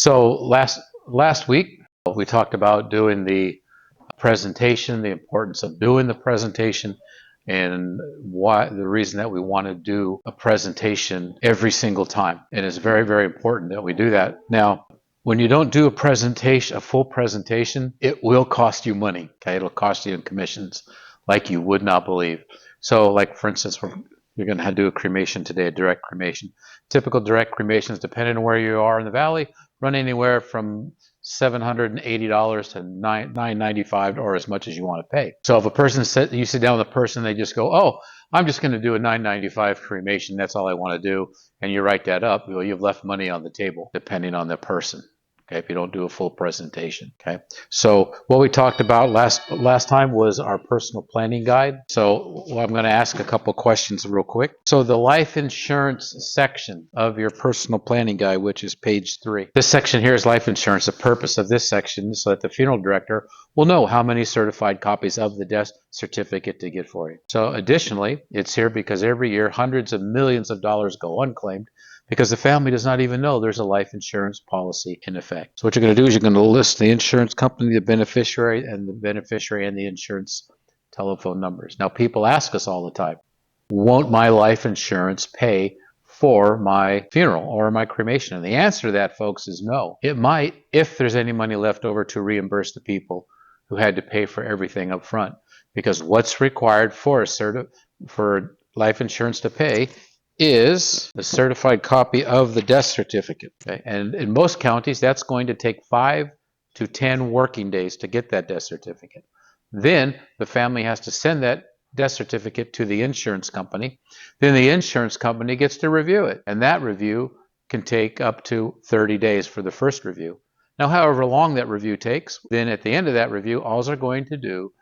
So last week we talked about doing the presentation, the importance of doing the presentation, and why the reason that we want to do a presentation every single time. And it's very, very important that we do that. Now, when you don't do a presentation, a full presentation, it will cost you money. Okay, it'll cost you in commissions like you would not believe. So, like for instance, you're going to do a cremation today, a direct cremation. Typical direct cremations, depending on where you are in the valley, run anywhere from $780 to $995 or as much as you want to pay. So if a person you sit down with a person, they just go, "Oh, I'm just going to do a $995 cremation. That's all I want to do," and you write that up, well, you've left money on the table, depending on the person. Okay, if you don't do a full presentation. Okay, so what we talked about last time was our personal planning guide. So I'm going to ask a couple questions real quick. So the life insurance section of your personal planning guide, which is page 3. This section here is life insurance. The purpose of this section is so that the funeral director will know how many certified copies of the death certificate to get for you. So additionally, it's here because every year hundreds of millions of dollars go unclaimed because the family does not even know there's a life insurance policy in effect. So what you're going to do is you're going to list the insurance company, the beneficiary and the insurance telephone numbers. Now, people ask us all the time, won't my life insurance pay for my funeral or my cremation? And the answer to that, folks, is no. It might if there's any money left over to reimburse the people who had to pay for everything up front. Because what's required for life insurance to pay is the certified copy of the death certificate. Okay? And in most counties, that's going to take 5 to 10 working days to get that death certificate. Then the family has to send that death certificate to the insurance company. Then the insurance company gets to review it. And that review can take up to 30 days for the first review. Now, however long that review takes, then at the end of that review, all they're going to do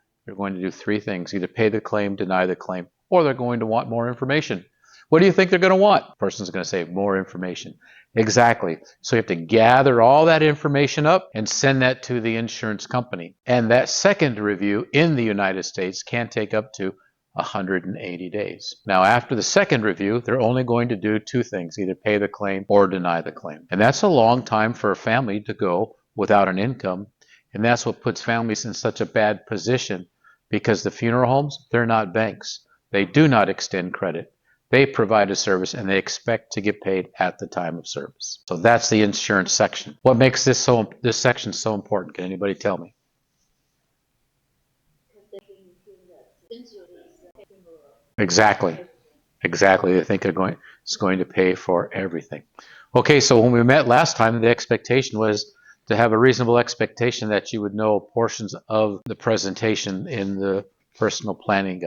3 things: either pay the claim, deny the claim, or they're going to want more information. What do you think they're going to want? The person's going to say more information. Exactly. So you have to gather all that information up and send that to the insurance company. And that second review in the United States can take up to 180 days. Now, after the second review, they're only going to do 2 things: either pay the claim or deny the claim. And that's a long time for a family to go without an income. And that's what puts families in such a bad position, because the funeral homes, they're not banks. They do not extend credit. They provide a service and they expect to get paid at the time of service. So that's the insurance section. What makes this section so important? Can anybody tell me? Exactly. They think it's going to pay for everything. Okay, so when we met last time, the expectation was to have a reasonable expectation that you would know portions of the presentation in the personal planning guide.